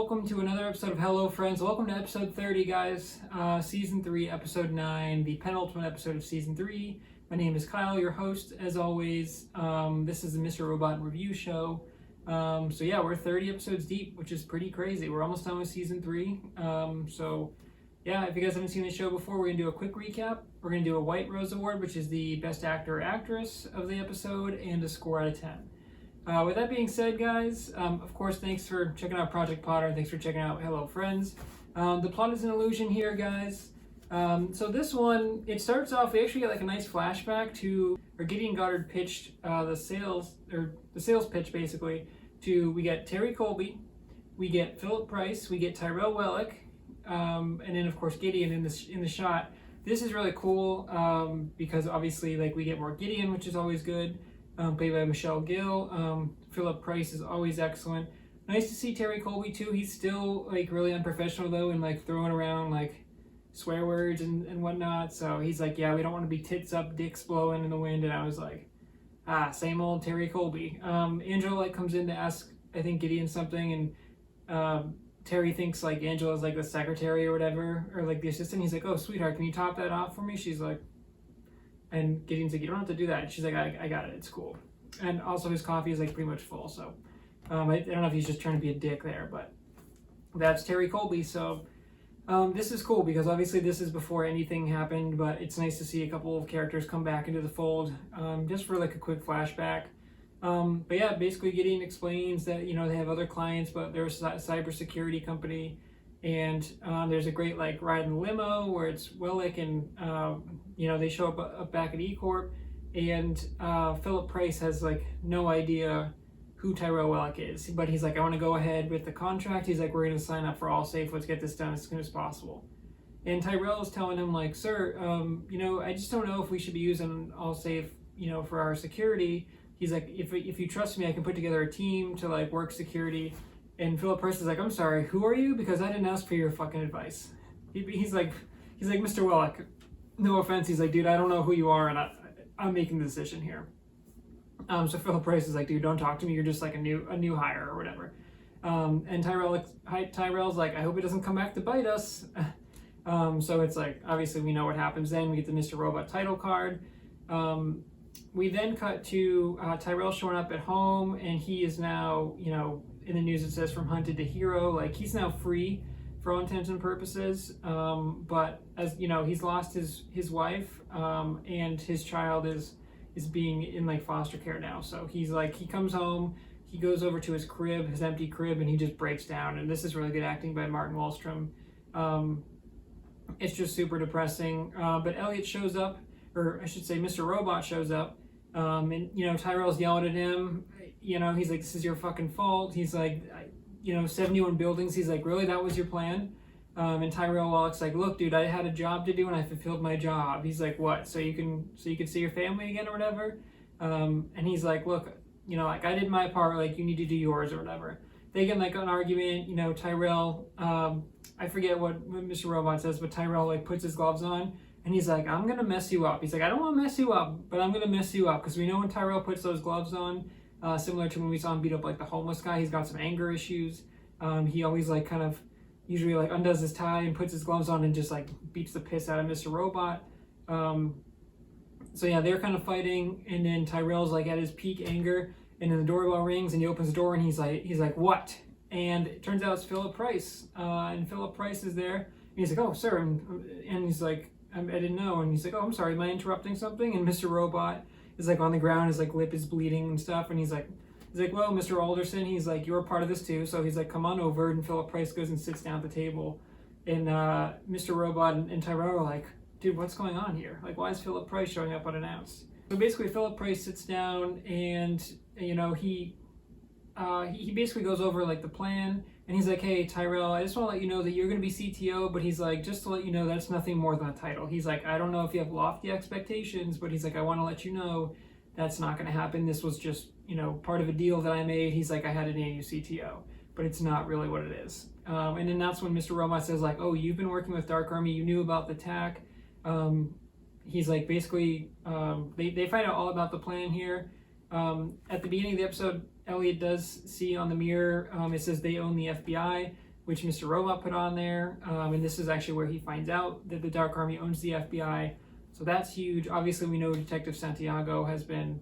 welcome to another episode of Hello Friends. Welcome to episode 30, guys. Season 3, episode 9, the penultimate episode of season 3. My name is Kyle, your host, as always. This is the Mr. Robot review show. So yeah, we're 30 episodes deep, which is pretty crazy. We're almost done with season 3. So yeah, if you guys haven't seen the show before, we're going to do a quick recap. We're going to do a White Rose Award, which is the best actor or actress of the episode, and a score out of 10. With that being said, guys, of course, thanks for checking out Project Potter. Thanks for checking out Hello Friends. The plot is an illusion here, guys. So this one, it starts off, we actually get like a nice flashback to, or Gideon Goddard pitched the sales pitch basically to, we get Terry Colby, we get Philip Price, we get Tyrell Wellick, and then of course Gideon in the shot. This is really cool because obviously like we get more Gideon, which is always good. Played by Michelle Gill. Philip Price is always excellent. Nice to see Terry Colby too. He's still like really unprofessional though, and like throwing around like swear words and whatnot. So he's like, yeah, we don't want to be tits up, dicks blowing in the wind. And I was like, same old Terry Colby. Angela like comes in to ask, I think, Gideon something, and Terry thinks like Angela's like the secretary or whatever, or like the assistant. He's like, oh sweetheart, can you top that off for me? She's like, and Gideon's like, you don't have to do that. And she's like, I got it, it's cool. And also his coffee is like pretty much full. So I don't know if he's just trying to be a dick there, but that's Terry Colby. So this is cool because obviously this is before anything happened, but it's nice to see a couple of characters come back into the fold just for like a quick flashback. But yeah, basically Gideon explains that, you know, they have other clients, but they're a cybersecurity company. And there's a great like ride in the limo where it's Wellick and you know, they show up back at E-Corp, and Philip Price has like no idea who Tyrell Wellick is, but he's like, I want to go ahead with the contract. He's like, we're going to sign up for Allsafe. Let's get this done as soon as possible. And Tyrell is telling him like, sir, you know, I just don't know if we should be using Allsafe, you know, for our security. He's like, if you trust me, I can put together a team to like work security. And Philip Price is like, I'm sorry, who are you? Because I didn't ask for your fucking advice. He's like, Mr. Wellick, no offense. He's like, dude, I don't know who you are, and I'm making the decision here. So Philip Price is like, dude, don't talk to me. You're just like a new hire or whatever. And Tyrell's like, I hope it doesn't come back to bite us. So it's like, obviously we know what happens then. We get the Mr. Robot title card. We then cut to Tyrell showing up at home, and he is now, you know, in the news it says from hunted to hero, like he's now free for all intents and purposes, but as you know, he's lost his wife, and his child is being in like foster care now. So he's like, he comes home, he goes over to his crib, his empty crib, and he just breaks down. And this is really good acting by Martin Wallstrom. It's just super depressing, but Elliot shows up, or I should say Mr. Robot shows up, and you know, Tyrell's yelling at him. You know, he's like, this is your fucking fault. He's like, you know, 71 buildings. He's like, really, that was your plan? And Tyrell Wellick's like, look, dude, I had a job to do and I fulfilled my job. He's like, what? So you can see your family again or whatever? And he's like, look, you know, like I did my part, like you need to do yours or whatever. They get like an argument, you know, Tyrell, I forget what Mr. Robot says, but Tyrell like puts his gloves on and he's like, I'm gonna mess you up. He's like, I don't wanna mess you up, but I'm gonna mess you up. Because we know when Tyrell puts those gloves on, similar to when we saw him beat up like the homeless guy, he's got some anger issues. He always like kind of usually like undoes his tie and puts his gloves on and just like beats the piss out of Mr. Robot. So yeah, they're kind of fighting, and then Tyrell's like at his peak anger, and then the doorbell rings and he opens the door and he's like what? And it turns out it's Philip Price, and Philip Price is there, and he's like, oh sir, and he's like, I didn't know, and he's like, oh I'm sorry, am I interrupting something? And Mr. Robot is like on the ground, his like lip is bleeding and stuff, and he's like, well, Mr. Alderson, he's like, you're a part of this too, so he's like, come on over, and Philip Price goes and sits down at the table, and Mr. Robot and Tyrell are like, dude, what's going on here? Like, why is Philip Price showing up unannounced? So basically, Philip Price sits down, and you know, he basically goes over like the plan, and he's like, hey Tyrell, I just want to let you know that you're going to be CTO, but he's like, just to let you know, that's nothing more than a title. He's like, I don't know if you have lofty expectations, but he's like, I want to let you know that's not going to happen. This was just, you know, part of a deal that I made. He's like, I had to name you CTO, but it's not really what it is. And then that's when Mr. Robot says like, oh, you've been working with Dark Army, you knew about the TAC. He's like, basically, they find out all about the plan here. At the beginning of the episode, Elliot does see on the mirror, it says they own the FBI. which Mr. Robot put on there. And this is actually where he finds out that the Dark Army owns the FBI. So that's huge. Obviously, we know Detective Santiago has been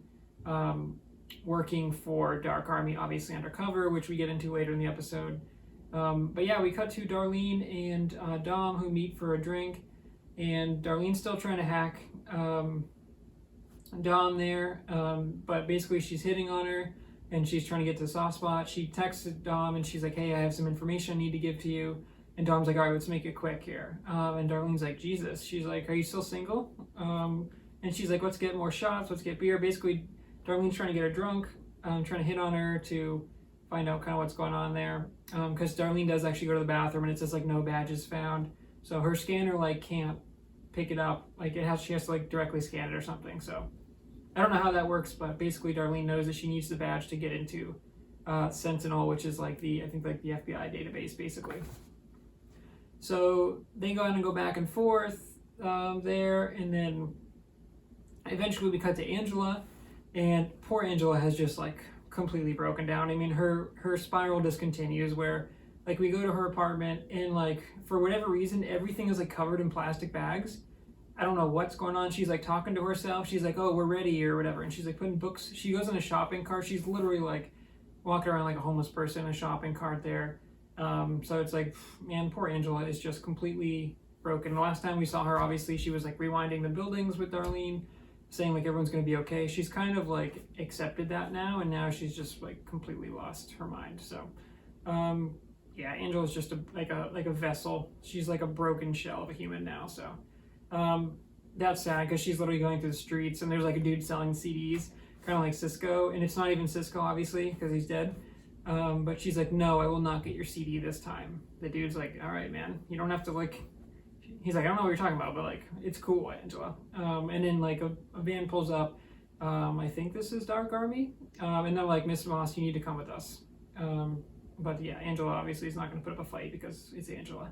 working for Dark Army, obviously undercover, which we get into later in the episode. But yeah, we cut to Darlene and Dom, who meet for a drink, and Darlene's still trying to hack Dom there, but basically she's hitting on her, and she's trying to get to the soft spot. She texts Dom, and she's like, hey, I have some information I need to give to you. And Dom's like, all right, let's make it quick here. And Darlene's like, Jesus. She's like, are you still single? And she's like, let's get more shots, let's get beer. Basically, Darlene's trying to get her drunk, trying to hit on her to find out kind of what's going on there. Because Darlene does actually go to the bathroom, and it says like no badges found. So her scanner like can't pick it up. Like she has to like directly scan it or something. So I don't know how that works, but basically Darlene knows that she needs the badge to get into Sentinel, which is like the FBI database basically. So they go on and go back and forth there, and then eventually we cut to Angela, and poor Angela has just like completely broken down. I mean, her spiral just continues where like we go to her apartment, and like for whatever reason everything is like covered in plastic bags. I don't know what's going on. She's like talking to herself. She's like, oh, we're ready or whatever, and she's like putting books. She goes in a shopping cart. She's literally like walking around like a homeless person in a shopping cart there. So it's like, man, poor Angela is just completely broken. The last time we saw her, obviously, she was like rewinding the buildings with Darlene, saying like everyone's going to be okay. She's kind of like accepted that now, and now she's just like completely lost her mind. So, yeah, Angela's just like a vessel. She's like a broken shell of a human now. So, that's sad because she's literally going through the streets, and there's like a dude selling CDs, kind of like Cisco, and it's not even Cisco, obviously, because he's dead. But she's like, no, I will not get your CD this time. The dude's like, all right, man, you don't have to like, he's like, I don't know what you're talking about, but like, it's cool, Angela. And then like a van pulls up. I think this is Dark Army. And they're like, Miss Moss, you need to come with us. But yeah, Angela obviously is not going to put up a fight because it's Angela.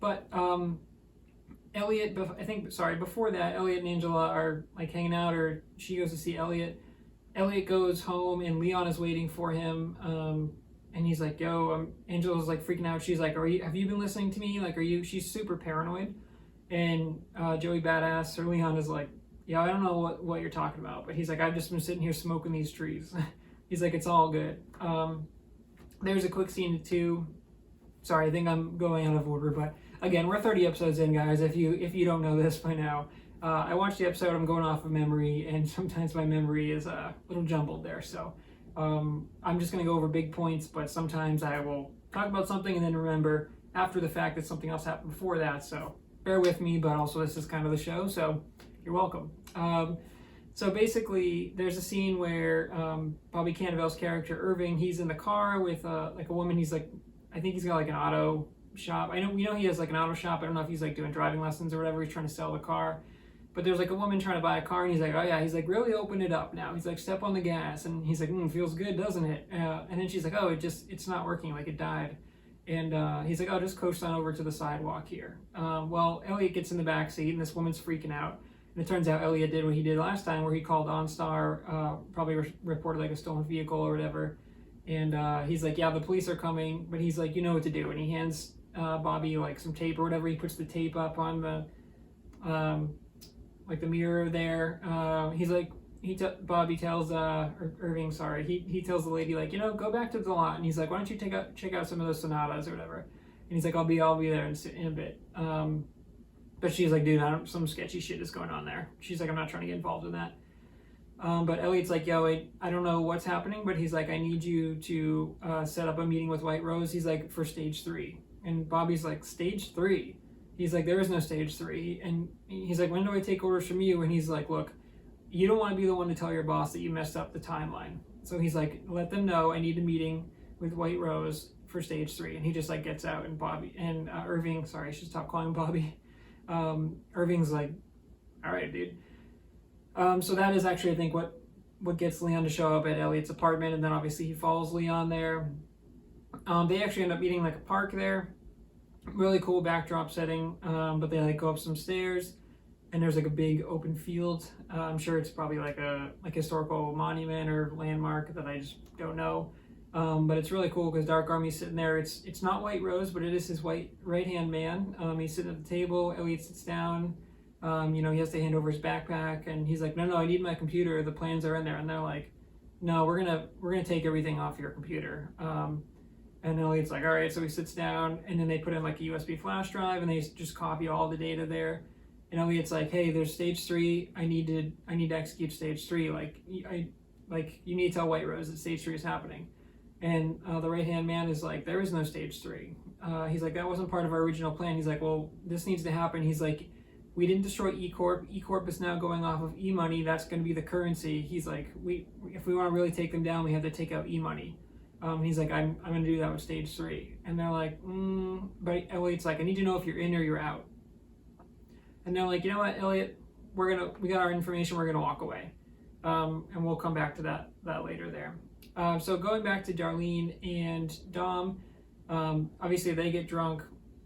But Elliot, before that, Elliot and Angela are like hanging out, or she goes to see Elliot. Elliot goes home, and Leon is waiting for him, and he's like, yo, Angela's like freaking out. She's like, have you been listening to me? Like, she's super paranoid. And Joey Badass, or Leon, is like, yeah, I don't know what you're talking about, but he's like, I've just been sitting here smoking these trees. He's like, it's all good. There's a quick scene too. Sorry, I think I'm going out of order, but again, we're 30 episodes in, guys. If you don't know this by now, I watched the episode. I'm going off of memory, and sometimes my memory is a little jumbled there. So I'm just going to go over big points, but sometimes I will talk about something and then remember after the fact that something else happened before that. So bear with me, but also this is kind of the show, so you're welcome. So basically, there's a scene where Bobby Cannavale's character Irving, he's in the car with like a woman. He's like, I think he's got like an auto shop. We know he has like an auto shop. I don't know if he's like doing driving lessons or whatever. He's trying to sell the car. But there's like a woman trying to buy a car, and he's like, oh yeah, he's like, really open it up now. He's like, step on the gas, and he's like, feels good, doesn't it? And then she's like, oh, it's not working, like it died. And he's like, oh, just coast on over to the sidewalk here. Well, Elliot gets in the back seat, and this woman's freaking out. And it turns out Elliot did what he did last time, where he called OnStar, probably reported like a stolen vehicle or whatever. And he's like, yeah, the police are coming, but he's like, you know what to do. And he hands Bobby like some tape or whatever. He puts the tape up on the like the mirror there. He's like, Bobby tells Irving, sorry, he tells the lady like, go back to the lot, and he's like, why don't you check out some of those sonatas or whatever. And he's like, I'll be there in a bit. But she's like, dude, some sketchy shit is going on there. She's like, I'm not trying to get involved in that. But Elliot's like, yo, I don't know what's happening, but he's like, I need you to set up a meeting with White Rose. He's like, for stage 3. And Bobby's like, stage 3? He's like, there is no stage 3. And he's like, when do I take orders from you? And he's like, look, you don't want to be the one to tell your boss that you messed up the timeline. So he's like, let them know I need a meeting with White Rose for stage 3. And he just like gets out, and Bobby and Irving, sorry, I should stop calling him Bobby. Irving's like, all right, dude. So that is actually, I think, what gets Leon to show up at Elliot's apartment, and then obviously he follows Leon there. They actually end up meeting like a park there. Really cool backdrop setting, but they like go up some stairs, and there's like a big open field. I'm sure it's probably like a historical monument or landmark that I just don't know. But it's really cool because Dark Army's sitting there. It's not White Rose, but it is his right hand man. He's sitting at the table. Elliot sits down. He has to hand over his backpack, and he's like, no, I need my computer. The plans are in there, and they're like, no, we're gonna take everything off your computer. And Elliot's like, all right. So he sits down, and then they put in like a USB flash drive, and they just copy all the data there. And Elliot's like, hey, there's stage 3. I need to execute stage 3. You need to tell White Rose that stage 3 is happening. And the right hand man is like, there is no stage 3. He's like, that wasn't part of our original plan. He's like, well, this needs to happen. He's like, we didn't destroy E Corp. E Corp is now going off of E money. That's going to be the currency. He's like, if we want to really take them down, we have to take out E money. He's like, I'm going to do that with stage 3. And they're like, but Elliot's like, I need to know if you're in or you're out. And they're like, you know what, Elliot, we got our information. We're gonna walk away, and we'll come back to that later there. So going back to Darlene and Dom, obviously they get drunk.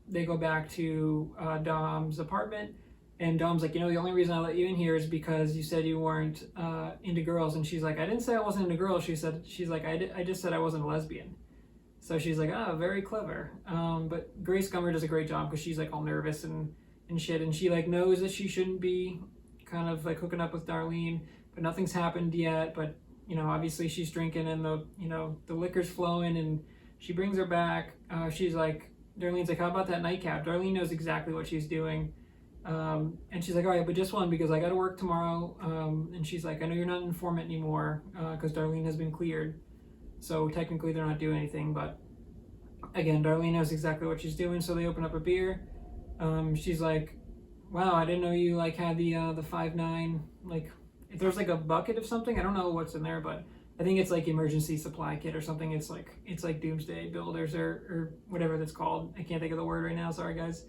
They go back to Dom's apartment, and Dom's like, the only reason I let you in here is because you said you weren't into girls. And she's like, I didn't say I wasn't into girls. She's like, I just said I wasn't a lesbian. So she's like, very clever. But Grace Gummer does a great job because she's like all nervous and shit, and she like knows that she shouldn't be kind of like hooking up with Darlene, but nothing's happened yet. But obviously she's drinking, and the liquor's flowing, and she brings her back. She's like, Darlene's like, how about that nightcap? Darlene knows exactly what she's doing, and she's like, all right, but just one, because I got to work tomorrow. And she's like, I know you're not an informant anymore, because Darlene has been cleared, so technically they're not doing anything. But again, Darlene knows exactly what she's doing, so they open up a beer. She's like, wow, I didn't know you like had the 5-9, like if there's like a bucket of something. I don't know what's in there, but I think it's like emergency supply kit or something. It's like doomsday builders or whatever that's called. I can't think of the word right now, sorry guys.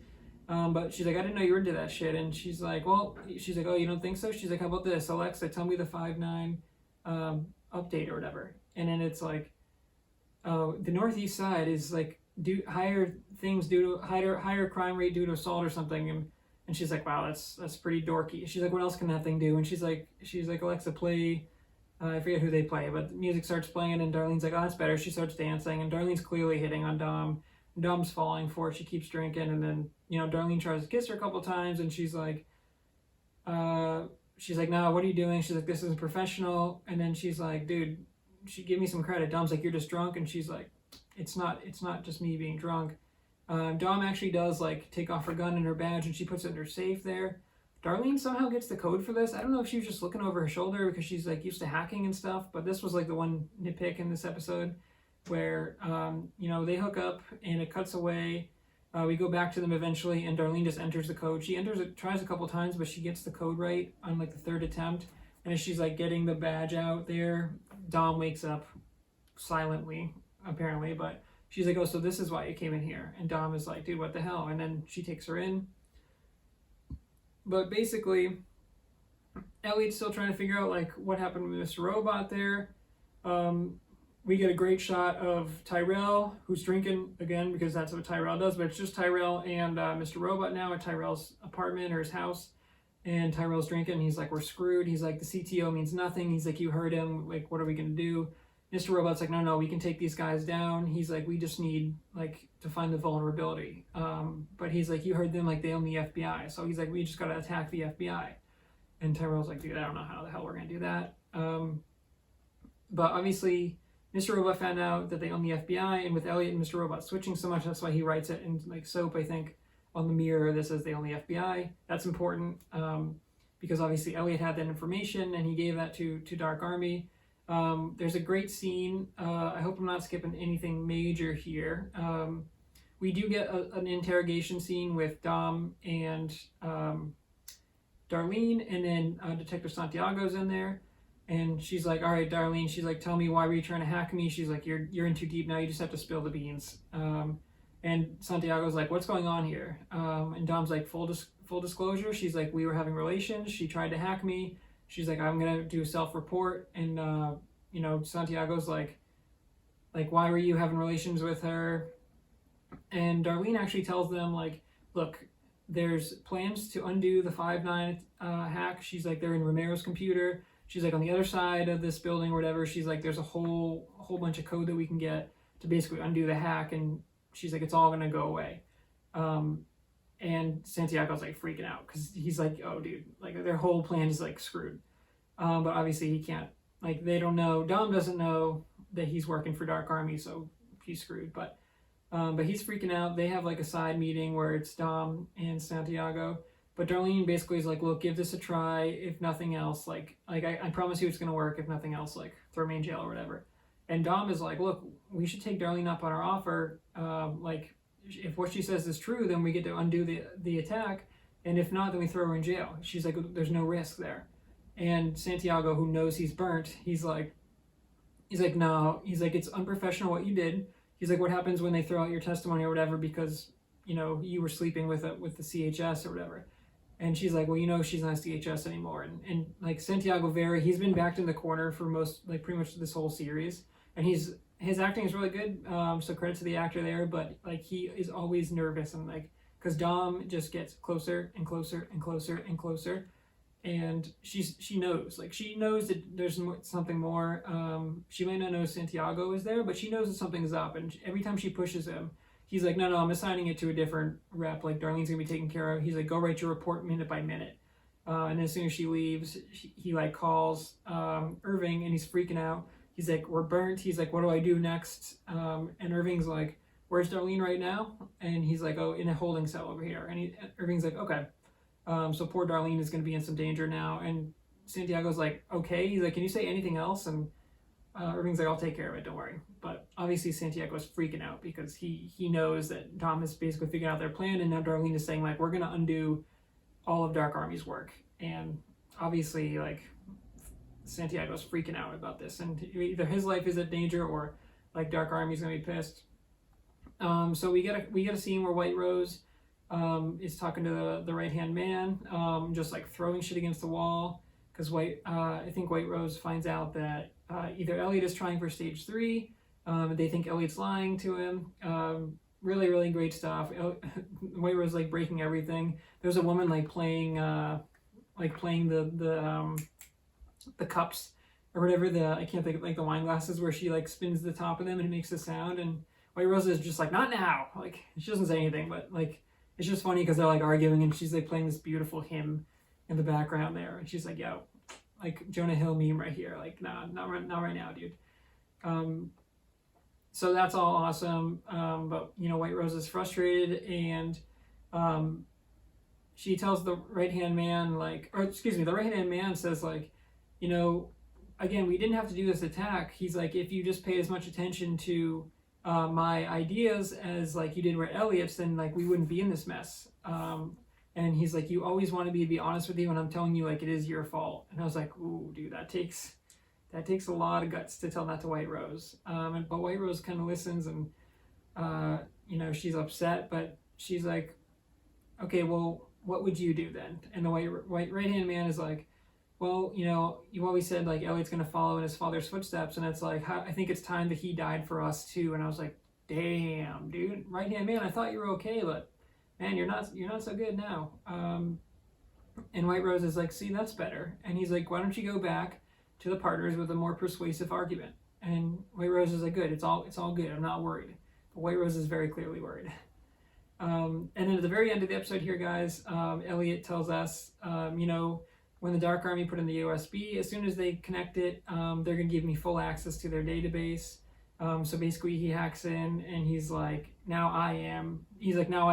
But she's like, I didn't know you were into that shit. And she's like, oh, you don't think so? She's like, how about this, Alexa, tell me the 5-9 update or whatever. And then it's like, the Northeast side is like higher crime rate due to assault or something. And she's like, wow, that's pretty dorky. She's like, what else can that thing do? And she's like, Alexa, play, I forget who they play, but the music starts playing, and Darlene's like, oh, that's better. She starts dancing, and Darlene's clearly hitting on Dom. Dom's falling for it. She keeps drinking, and then Darlene tries to kiss her a couple times, and she's like, no, what are you doing? She's like, this isn't professional. And then she's like, dude, give me some credit. Dom's like, you're just drunk. And she's like, it's not just me being drunk. Dom actually does like take off her gun and her badge, and she puts it in her safe there. Darlene somehow gets the code for this. I don't know if she was just looking over her shoulder because she's like used to hacking and stuff, but this was like the one nitpick in this episode where they hook up and it cuts away. We go back to them eventually, and Darlene just enters the code. She tries a couple times, but she gets the code right on like the third attempt. And as she's like getting the badge out there, Dom wakes up silently, apparently, but she's like, oh, so this is why you came in here. And Dom is like, dude, what the hell? And then she takes her in. But basically, Elliot's still trying to figure out like what happened with Mr. Robot there. We get a great shot of Tyrell, who's drinking again, because that's what Tyrell does, but it's just Tyrell and Mr. Robot now at Tyrell's apartment or his house. And Tyrell's drinking. He's like, we're screwed. He's like, the CTO means nothing. He's like, you heard him. Like, what are we going to do? Mr. Robot's like, no, we can take these guys down. He's like, we just need like to find the vulnerability. But he's like, you heard them, like they own the FBI. So he's like, we just got to attack the FBI. And Tyrell's like, dude, I don't know how the hell we're going to do that. But obviously, Mr. Robot found out that they own the FBI, and with Elliot and Mr. Robot switching so much, that's why he writes it in like soap, I think, on the mirror that says they own the FBI. That's important because obviously Elliot had that information and he gave that to Dark Army. There's a great scene. I hope I'm not skipping anything major here. We do get an interrogation scene with Dom and Darlene, and then Detective Santiago's in there. And she's like, all right, Darlene, she's like, tell me, why were you trying to hack me? She's like, you're in too deep now, you just have to spill the beans. And Santiago's like, what's going on here? And Dom's like, full disclosure. She's like, we were having relations. She tried to hack me. She's like, I'm going to do a self-report. And, Santiago's like, why were you having relations with her? And Darlene actually tells them, like, look, there's plans to undo the 5-9 hack. She's like, they're in Romero's computer. she's like, on the other side of this building or whatever, she's like, there's a whole bunch of code that we can get to basically undo the hack, and she's like, it's all gonna go away. And Santiago's like freaking out because he's like, oh dude, like their whole plan is like screwed. But obviously he can't, like they don't know, Dom doesn't know that he's working for Dark Army, so he's screwed. But he's freaking out. They have like a side meeting where it's Dom and Santiago. But Darlene basically is like, look, give this a try. If nothing else, like I promise you it's gonna work. If nothing else, like throw me in jail or whatever. And Dom is like, look, we should take Darlene up on our offer. Like, if what she says is true, then we get to undo the attack. And if not, then we throw her in jail. She's like, there's no risk there. And Santiago, who knows he's burnt, he's like, no. He's like, it's unprofessional what you did. He's like, what happens when they throw out your testimony or whatever because, you know, you were sleeping with the CHS or whatever. And she's like, well, you know, she's not a CHS anymore. And like Santiago he's been backed in the corner for pretty much this whole series. And his acting is really good, so credit to the actor there, but like he is always nervous, and like because Dom just gets closer and closer and closer and closer, and she knows that there's something more. She might not know Santiago is there, but she knows that something's up, and every time she pushes him, he's like, no, I'm assigning it to a different rep, like Darlene's gonna be taken care of. He's like, go write your report minute by minute. And as soon as she leaves, he like calls Irving, and he's freaking out. He's like, we're burnt. He's like, what do I do next? And Irving's like, where's Darlene right now? And he's like, oh, in a holding cell over here. And Irving's like, okay. So poor Darlene is going to be in some danger now. And Santiago's like, okay. He's like, can you say anything else? And Irving's like, I'll take care of it. Don't worry. But obviously Santiago's freaking out because he knows that Dom has basically figured out their plan. And now Darlene is saying, like, we're going to undo all of Dark Army's work. And obviously, like, Santiago's freaking out about this, and either his life is in danger or like Dark Army's gonna be pissed. So we get a scene where White Rose is talking to the right hand man, just like throwing shit against the wall because I think White Rose finds out that either Elliot is trying for stage 3. They think Elliot's lying to him. Really, really great stuff. White Rose like breaking everything. There's a woman like playing the cups or whatever, I can't think of, like the wine glasses where she like spins the top of them and it makes a sound, and White Rose is just like, not now, like she doesn't say anything, but like it's just funny because they're like arguing and she's like playing this beautiful hymn in the background there, and she's like, yo, like Jonah Hill meme right here, like nah, not right now, dude. So that's all awesome, but you know, White Rose is frustrated, and she tells the right hand man the right hand man says like, you know, again, we didn't have to do this attack. He's like, if you just paid as much attention to my ideas as like you did with Elliot's, then like we wouldn't be in this mess. And he's like, you always wanted me to be honest with you, and I'm telling you like it is your fault. And I was like, ooh, dude, that takes a lot of guts to tell that to White Rose. But White Rose kind of listens, and you know, she's upset, but she's like, okay, well, what would you do then? And the right hand man is like, well, you know, you always said like Elliot's gonna follow in his father's footsteps, and it's like, I think it's time that he died for us too. And I was like, damn, dude, right hand man, I thought you were okay, but man, you're not so good now. And White Rose is like, see, that's better. And he's like, why don't you go back to the partners with a more persuasive argument? And White Rose is like, good, it's all good, I'm not worried. But White Rose is very clearly worried. And then at the very end of the episode here, guys, Elliot tells us, you know, when the Dark Army put in the USB, as soon as they connect it, they're going to give me full access to their database. So basically he hacks in and he's like, now I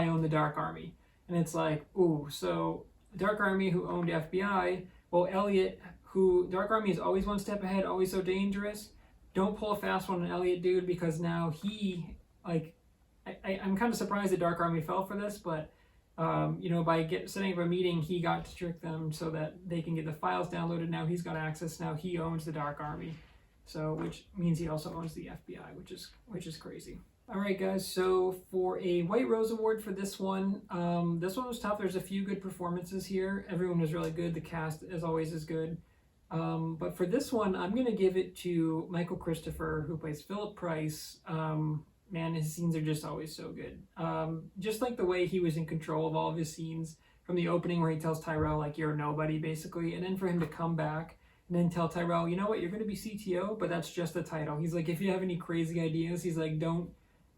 own the Dark Army. And it's like, ooh, so the Dark Army who owned FBI, well, Elliot, who Dark Army is always one step ahead, always so dangerous, don't pull a fast one on Elliot, dude, because now he, like, I'm kind of surprised the Dark Army fell for this, but you know, by setting up a meeting, he got to trick them so that they can get the files downloaded. Now he's got access. Now he owns the Dark Army, so which means he also owns the FBI, which is crazy. All right, guys. So for a White Rose Award for this one was tough. There's a few good performances here. Everyone was really good. The cast, as always, is good. But for this one, I'm gonna give it to Michael Christopher, who plays Philip Price. Man, his scenes are just always so good. Just like the way he was in control of all of his scenes from the opening where he tells Tyrell, like, you're nobody, basically. And then for him to come back and then tell Tyrell, you know what, you're going to be CTO, but that's just a title. He's like, if you have any crazy ideas, he's like, don't,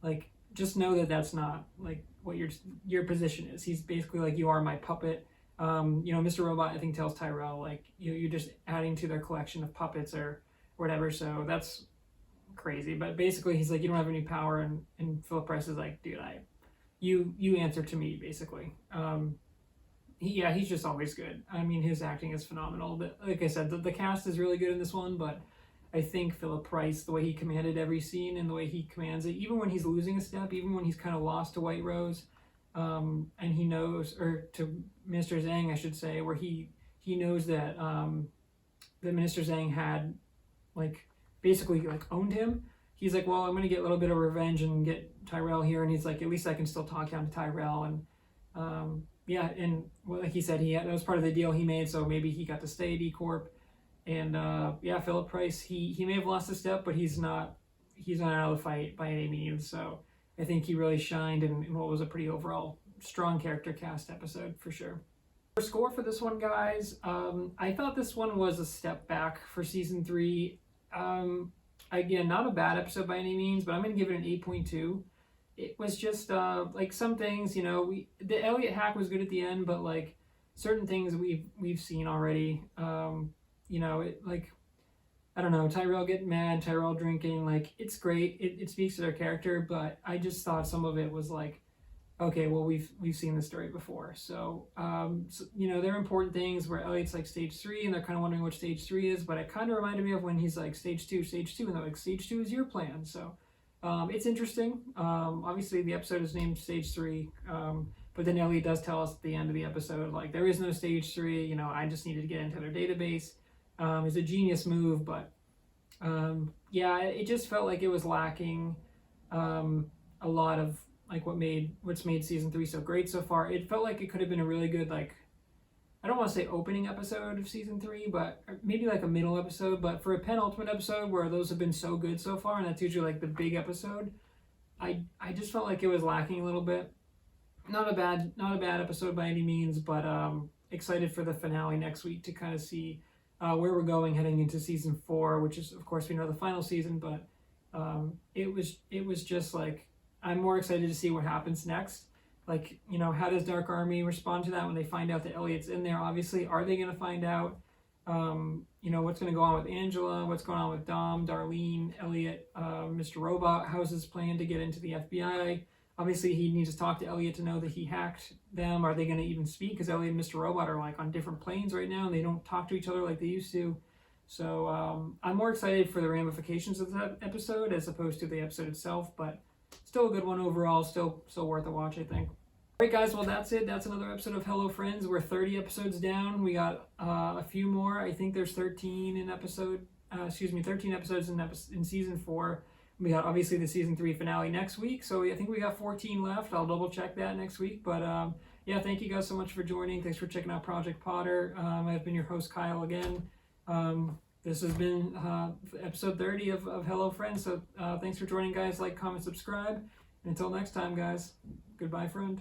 like, just know that that's not like what your position is. He's basically like, you are my puppet. Mr. Robot, I think, tells Tyrell, like, you're just adding to their collection of puppets or whatever. So that's crazy. But basically, he's like, you don't have any power. And Philip Price is like, dude, you answer to me, basically. He's just always good. I mean, his acting is phenomenal. Like I said, the cast is really good in this one, but I think Philip Price, the way he commanded every scene and the way he commands it, even when he's losing a step, even when he's kind of lost to White Rose, and he knows, or to Minister Zhang, I should say, where he knows that Minister Zhang had, like, basically, like, owned him. He's like, well, I'm going to get a little bit of revenge and get Tyrell here, and he's like, at least I can still talk down to Tyrell, and and like he said, that was part of the deal he made, so maybe he got to stay at E-Corp. And Philip Price, he may have lost a step, but he's not out of the fight by any means. So I think he really shined in what was a pretty overall strong character cast episode for sure. For score for this one, guys, I thought this one was a step back for season 3. Again, not a bad episode by any means, but I'm going to give it an 8.2. It was just like some things, the Elliot hack was good at the end, but like certain things we've seen already. I don't know, Tyrell getting mad, Tyrell drinking, like, it's great. It speaks to their character, but I just thought some of it was like, okay, well, we've seen this story before. So, there are important things where Elliot's like stage 3 and they're kind of wondering what stage 3 is, but it kind of reminded me of when he's like stage 2, and they're like, stage 2 is your plan. So, it's interesting. Obviously the episode is named stage 3, but then Elliot does tell us at the end of the episode, like, there is no stage 3, I just needed to get into their database. It's a genius move, but it just felt like it was lacking a lot of like what's made season 3 so great so far. It felt like it could have been a really good, like, I don't want to say opening episode of season 3, but maybe like a middle episode. But for a penultimate episode where those have been so good so far, and that's usually like the big episode, I just felt like it was lacking a little bit. Not a bad episode by any means, but excited for the finale next week to kind of see where we're going heading into season 4, which is, of course, we know the final season. But it was just like, I'm more excited to see what happens next. Like, how does Dark Army respond to that when they find out that Elliot's in there? Obviously, are they going to find out? What's going to go on with Angela? What's going on with Dom, Darlene, Elliot, Mr. Robot? How's his plan to get into the FBI? Obviously, he needs to talk to Elliot to know that he hacked them. Are they going to even speak? Because Elliot and Mr. Robot are like on different planes right now, and they don't talk to each other like they used to. So I'm more excited for the ramifications of that episode as opposed to the episode itself, but still a good one overall. Still worth a watch, I think. All right, guys. Well, that's it. That's another episode of Hello Friends. We're 30 episodes down. We got a few more. I think there's 13 episodes in season 4. We got obviously the season 3 finale next week, so I think we got 14 left. I'll double check that next week. But thank you guys so much for joining. Thanks for checking out Project Potter. I've been your host, Kyle, again. This has been episode 30 of Hello Friends. So thanks for joining, guys. Like, comment, subscribe. And until next time, guys. Goodbye, friend.